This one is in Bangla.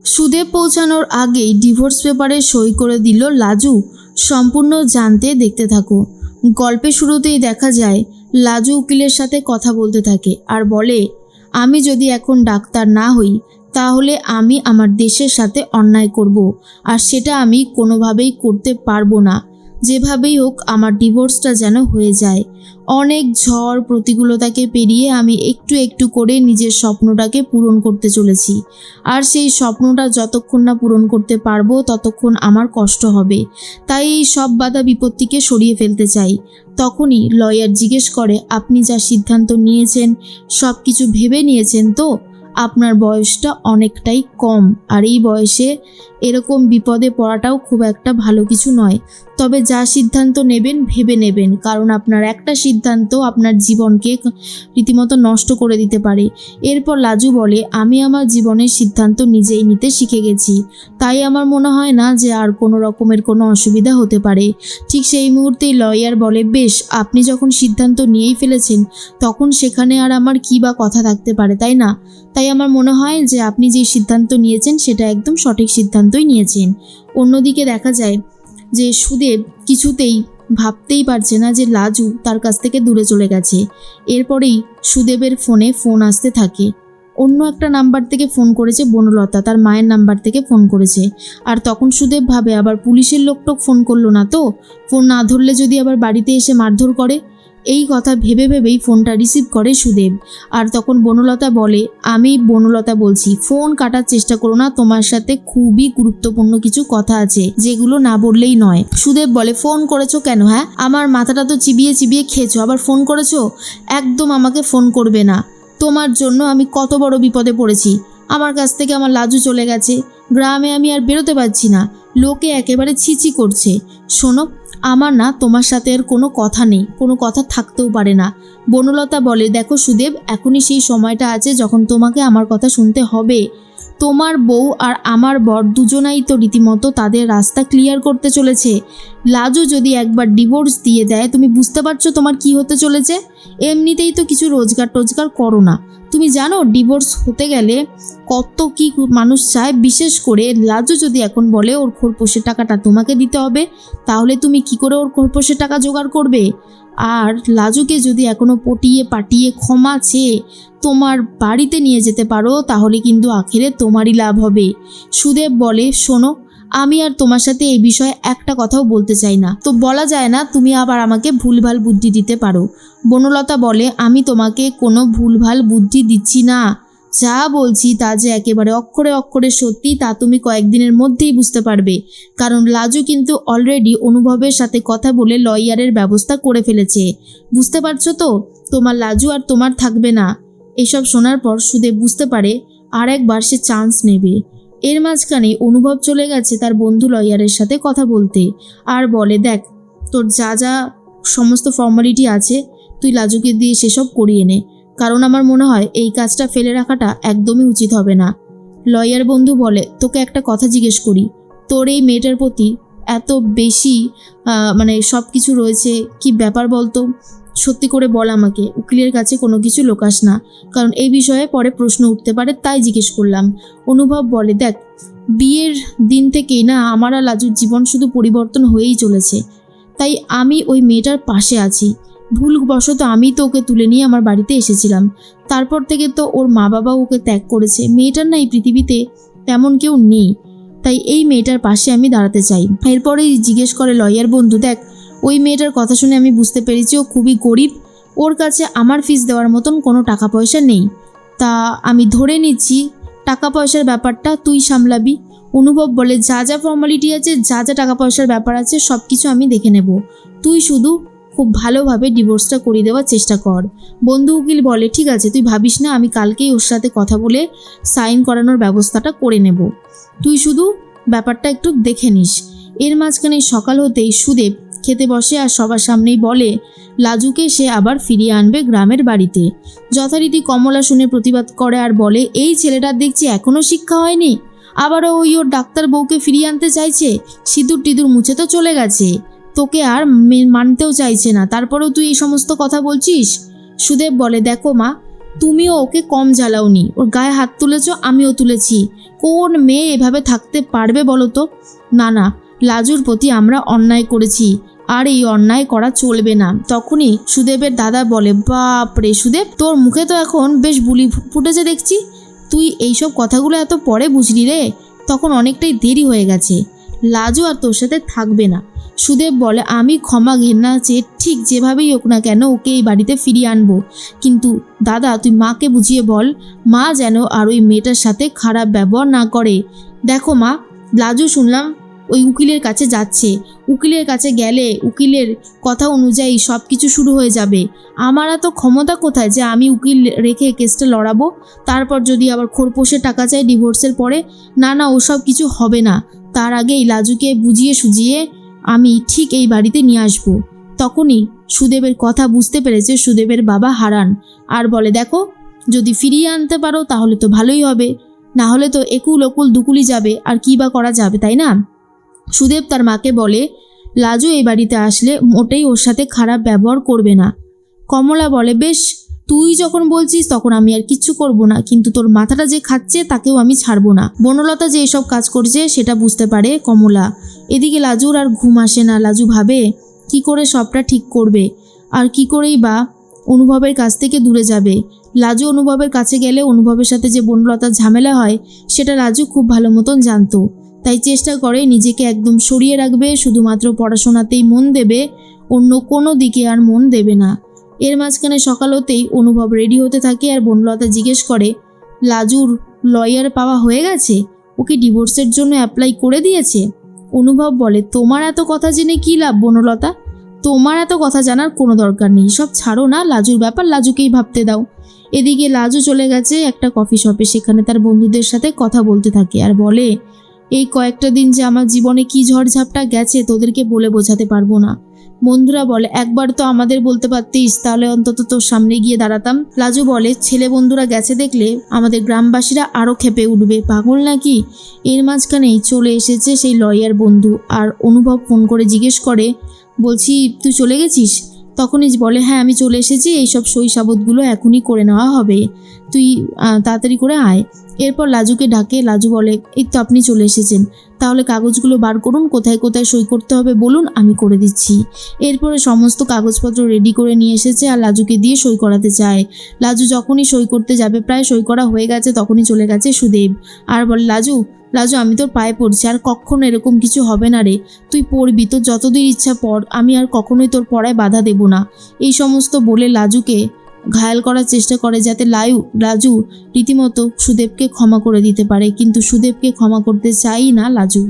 সুদেব পৌঁছানোর আগেই ডিভোর্স পেপারে সই করে দিল লাজু। সম্পূর্ণ জানতে দেখতে থাকো। গল্পের শুরুতেই দেখা যায় লাজু উকিলের সাথে কথা বলতে থাকে আর বলে, আমি যদি এখন ডাক্তার না হই তাহলে আমি আমার দেশের সাথে অন্যায় করব, আর সেটা আমি কোনোভাবেই করতে পারবো না। যেভাবেই হোক আমার ডিভোর্সটা যেন হয়ে যায়। অনেক ঝড় প্রতিকূলতাকে পেরিয়ে আমি একটু একটু করে নিজের স্বপ্নটাকে পূরণ করতে চলেছি, আর সেই স্বপ্নটা যতক্ষণ না পূরণ করতে পারবো ততক্ষণ আমার কষ্ট হবে। তাই এই সব বাধা বিপত্তিকে সরিয়ে ফেলতে চাই। তখনই লয়ার জিজ্ঞেস করে, আপনি যা সিদ্ধান্ত নিয়েছেন সব কিছু ভেবে নিয়েছেন তো? আপনার বয়সটা অনেকটাই কম, আর এই বয়সে এরকম বিপদে পড়াটাও খুব একটা ভালো কিছু নয়। তবে যা সিদ্ধান্ত নেবেন ভেবে নেবেন, কারণ আপনার একটা সিদ্ধান্ত আপনার জীবনকে রীতিমতো নষ্ট করে দিতে পারে। এরপর লাজু বলে, আমি আমার জীবনের সিদ্ধান্ত নিজেই নিতে শিখে গেছি, তাই আমার মনে হয় না যে আর কোনো রকমের কোনো অসুবিধা হতে পারে। ঠিক সেই মুহূর্তেই লয়ার বলে, বেশ, আপনি যখন সিদ্ধান্ত নিয়েই ফেলেছেন তখন সেখানে আর আমার কী বা কথা থাকতে পারে, তাই না? তাই আমার মনে হয় যে আপনি যে সিদ্ধান্ত নিয়েছেন সেটা একদম সঠিক সিদ্ধান্তই নিয়েছেন। অন্যদিকে দেখা যায় যে সুদেব কিছুতেই ভাবতেই পারছে না যে লাজু তার কাছ থেকে দূরে চলে গেছে। এরপরেই সুদেবের ফোনে ফোন আসতে থাকে। অন্য একটা নাম্বার থেকে ফোন করেছে বনলতা, তার মায়ের নাম্বার থেকে ফোন করেছে। আর তখন সুদেব ভাবে, আবার পুলিশের লোকটোক ফোন করলো না তো? ফোন না ধরলে যদি আবার বাড়িতে এসে মারধর করে। এই কথা ভেবে ভেবেই ফোনটা রিসিভ করে সুদেব। আর তখন বনলতা বলে, আমি বনলতা বলছি, ফোন কাটার চেষ্টা করো না, তোমার সাথে খুবই গুরুত্বপূর্ণ কিছু কথা আছে যেগুলো না বললেই নয়। সুদেব বলে, ফোন করেছো কেন? হ্যাঁ, আমার মাথাটা তো চিবিয়ে চিবিয়ে খেয়েছো, আবার ফোন করেছো? একদম আমাকে ফোন করবে না। তোমার জন্য আমি কত বড় বিপদে পড়েছি। আমার কাছ থেকে আমার লাজু চলে গেছে, গ্রামে আমি আর বেরোতে পারছি না, লোকে একেবারে ছিছি করছে। শোনো, আমার না তোমার সাথে আর কোনো কথা নেই, কোনো কথা থাকতেও পারে না। বনলতা বলে, দেখো সুদেব, এখনই সেই সময়টা আছে যখন তোমাকে আমার কথা শুনতে হবে। তোমার বউ আর আমার বর দুজনাই তো রীতিমতো তাদের রাস্তা ক্লিয়ার করতে চলেছে। লাজু যদি একবার ডিভোর্স দিয়ে দেয়, তুমি বুঝতে পারছো তোমার কি হতে চলেছে? এমনিতেই তো কিছু রোজগার টোজগার করো না, তুমি জানো ডিভোর্স হতে গেলে কত কি মানুষ চায়। বিশেষ করে লাজু যদি এখন বলে ওর খোরপোশের টাকাটা তোমাকে দিতে হবে, তাহলে তুমি কি করে ওর খোরপোশের টাকা জোগাড় করবে? আর লাজুকে যদি এখনো পটিয়ে পাটিয়ে ক্ষমা চেয়ে তোমার বাড়িতে নিয়ে যেতে পারো, তাহলে কিন্তু আখেরে তোমারই লাভ হবে। সুদেব বলে, শোনো, আমি আর তোমার সাথে এই বিষয়ে একটা কথাও বলতে চাই না। তো বলা যায় না তুমি আবার আমাকে ভুলভাল বুদ্ধি দিতে পারো। বনলতা বলে, আমি তোমাকে কোনো ভুলভাল বুদ্ধি দিচ্ছি না, যা বলছি তা যে একেবারে অক্ষরে অক্ষরে সত্যি তা তুমি কয়েকদিনের মধ্যেই বুঝতে পারবে। কারণ লাজু কিন্তু অলরেডি অনুভবের সাথে কথা বলে লয়ারের ব্যবস্থা করে ফেলেছে। বুঝতে পারছো তো? তোমার লাজু আর তোমার থাকবে না। এসব শোনার পর সুদেব বুঝতে পারে আর একবার সে চান্স নেবে। এর মাঝখানে অনুভব চলে গেছে তার বন্ধু লয়ারের সাথে কথা বলতে, আর বলে, দেখ, তোর যা যা সমস্ত ফর্মালিটি আছে তুই লাজুকে দিয়ে সেসব করিয়ে নে, কারণ আমার মনে হয় এই কাজটা ফেলে রাখাটা একদমই উচিত হবে না। লয়ার বন্ধু বলে, তোকে একটা কথা জিজ্ঞেস করি, তোর এই মেয়েটার প্রতি এত বেশি সব কিছু রয়েছে, কি ব্যাপার বলতো? সত্যি করে বল আমাকে, উকিলের কাছে কোনো কিছু লোকাস না, কারণ এই বিষয়ে পরে প্রশ্ন উঠতে পারে, তাই জিজ্ঞেস করলাম। অনুভব বলে, দেখ, বিয়ের দিন থেকেই না আমার আর লাজুর জীবন শুধু পরিবর্তন হয়েই চলেছে, তাই আমি ওই মেয়েটার পাশে আছি। ভুলবশত আমি তো ওকে তুলে নিয়ে আমার বাড়িতে এসেছিলাম, তারপর থেকে তো ওর মা বাবা ওকে ত্যাগ করেছে। মেয়েটার না এই পৃথিবীতে তেমন কেউ নেই, তাই এই মেয়েটার পাশে আমি দাঁড়াতে চাই। এরপরেই জিজ্ঞেস করে লয়ার বন্ধু, দেখ, ওই মেয়েটার কথা শুনে আমি বুঝতে পেরেছি ও খুবই গরিব, ওর কাছে আমার ফিস দেওয়ার মতন কোনো টাকা পয়সা নেই। তা আমি ধরে নিচ্ছি টাকা পয়সার ব্যাপারটা তুই সামলাবি। অনুভব বলে, যা যা ফর্মালিটি আছে, যা যা টাকা পয়সার ব্যাপার আছে সব কিছু আমি দেখে নেব, তুই শুধু খুব ভালোভাবে ডিভোর্সটা করিয়ে দেওয়ার চেষ্টা কর। বন্ধু উকিল বলে, ঠিক আছে, তুই ভাবিস না, আমি কালকেই ওর সাথে কথা বলে সাইন করানোর ব্যবস্থাটা করে নেব, তুই শুধু ব্যাপারটা একটু দেখে নিস। এর মাঝখানে সকাল হতেই সুদেব খেতে বসে আর সবার সামনেই বলে লাজুকে সে আবার ফিরিয়ে আনবে গ্রামের বাড়িতে। যথারীতি কমলা শুনে প্রতিবাদ করে আর বলে, এই ছেলেটার দেখছি এখনও শিক্ষা হয়নি, আবারও ওই ওর ডাক্তার বউকে ফিরিয়ে আনতে চাইছে। সিঁদুর টিঁদুর মুছে তো চলে গেছে, তোকে আর মানতেও চাইছে না, তারপরেও তুই এই সমস্ত কথা বলছিস। সুদেব বলে, দেখো মা, তুমিও ওকে কম জ্বালাওনি, ওর গায়ে হাত তুলেছ, আমিও তুলেছি। কোন মেয়ে এভাবে থাকতে পারবে বলো তো? না না, লাজুর প্রতি আমরা অন্যায় করেছি, আর এই অন্যায় করা চলবে না। তখনই সুদেবের দাদা বলে, বাপ রে সুদেব, তোর মুখে তো এখন বেশ বুলি ফুটেছে দেখছি। তুই এইসব কথাগুলো এত পরে বুঝলি রে? তখন অনেকটাই দেরি হয়ে গেছে, লাজু আর তোর সাথে থাকবে না। সুদেব বলে, আমি ক্ষমা ঘেন্না চেয়ে ঠিক যেভাবেই হোক না কেন ওকে এই বাড়িতে ফিরিয়ে আনবো, কিন্তু দাদা তুই মাকে বুঝিয়ে বল, মা যেন আর ওই মেয়েটার সাথে খারাপ ব্যবহার না করে। দেখো মা, লাজু শুনলাম ওই উকিলের কাছে যাচ্ছে, উকিলের কাছে গেলে উকিলের কথা অনুযায়ী সব কিছু শুরু হয়ে যাবে। আমার এত ক্ষমতা কোথায় যে আমি উকিল রেখে কেসটা লড়াবো? তারপর যদি আবার খোরপোশে টাকা চাই ডিভোর্সের পরে, না না, ওসব কিছু হবে না। তার আগেই লাজুকে বুঝিয়ে সুঝিয়ে আমি ঠিক এই বাড়িতে নিয়ে আসবো। তখনই সুদেবের কথা বুঝতে পেরেছে সুদেবের বাবা হারান, আর বলে, দেখো যদি ফিরিয়ে আনতে পারো তাহলে তো ভালোই হবে, না হলে তো একুল ওকুল দুকুলি যাবে, আর কী বা করা যাবে, তাই না? সুদেব তার মাকে বলে, লাজু এই বাড়িতে আসলে মোটেই ওর সাথে খারাপ ব্যবহার করবে না। কমলা বলে, বেশ, তুই যখন বলছিস তখন আমি আর কিচ্ছু করব না, কিন্তু তোর মাথাটা যে খাচ্ছে তাকেও আমি ছাড়বো না। বনলতা যে এসব কাজ করছে সেটা বুঝতে পারে কমলা। এদিকে লাজুর আর ঘুম আসে না। লাজু ভাবে কি করে সবটা ঠিক করবে, আর কি করেই বা অনুভবের কাছ থেকে দূরে যাবে। লাজু অনুভবের কাছে গেলে অনুভবের সাথে যে বনলতার ঝামেলা হয় সেটা লাজু খুব ভালো মতন জানতো, তাই চেষ্টা করে নিজেকে একদম সরিয়ে রাখবে, শুধুমাত্র পড়াশোনাতেই মন দেবে, অন্য কোনো দিকে আর মন দেবে না। এর মাঝখানে সকাল হতেই অনুভব রেডি হতে থাকে, আর বনলতা জিজ্ঞেস করে, লাজুর লয়ার পাওয়া হয়ে গেছে? ওকে ডিভোর্সের জন্য অ্যাপ্লাই করে দিয়েছে? অনুভব বলে, তোমার এত কথা জেনে কী লাভ বনলতা? তোমার এত কথা জানার কোনো দরকার নেই, সব ছাড়ো না, লাজুর ব্যাপার লাজুকেই ভাবতে দাও। এদিকে লাজু চলে গেছে একটা কফি শপে, সেখানে তার বন্ধুদের সাথে কথা বলতে থাকে আর বলে, এই কয়েকটা দিন যে আমার জীবনে কী ঝড়ঝাপটা গেছে তোদেরকে বলে বোঝাতে পারবো না। বন্ধুরা বলে, একবার তো আমাদের বলতে পারতিস, তাহলে অন্তত তোর সামনে গিয়ে দাঁড়াতাম। লাজু বলে, ছেলে বন্ধুরা গেছে দেখলে আমাদের গ্রামবাসীরা আরও খেপে উঠবে, পাগল নাকি? এর মাঝখানেই চলে এসেছে সেই লয়ার বন্ধু, আর অনুভব ফোন করে জিজ্ঞেস করে, বলছি তুই চলে গেছিস? তখনই বলে, হ্যাঁ আমি চলে এসেছি, এইসব সই সাবতগুলো এখনই করে নেওয়া হবে, তুই তাড়াতাড়ি করে আয়। এরপর লাজুকে ডাকে। লাজু বলে, এই তো আপনি চলে এসেছেন, তাহলে কাগজগুলো বার করুন, কোথায় কোথায় সই করতে হবে বলুন, আমি করে দিচ্ছি। এরপরে সমস্ত কাগজপত্র রেডি করে নিয়ে এসেছে আর লাজুকে দিয়ে সই করাতে চায়। লাজু যখনই সই করতে যাবে, প্রায় সই করা হয়ে গেছে, তখনই চলে গেছে সুদেব আর বলে, লাজু লাজু আমি তোর পায়ে পড়ছি, আর কখনো এরকম কিছু হবে না রে, তুই পড়বি, তোর যতদূর ইচ্ছা পড়, আমি আর কখনোই তোর পড়ায় বাধা দেব না। এই সমস্ত বলে লাজুকে ঘায়াল করার চেষ্টা করে, যাতে লাজু রীতিমতো সুদেবকে ক্ষমা করে দিতে পারে, কিন্তু সুদেবকে ক্ষমা করতে চাই না লাজু।